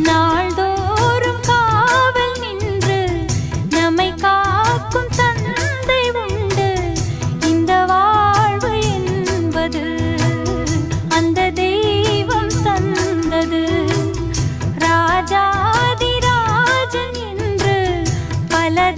நாள்தோறும் காவல் நின்று நம்மை காக்கும் தந்தை உண்டு. இந்த வாழ்வு என்பது அந்த தெய்வம் தந்தது. ராஜாதிராஜன் என்று பல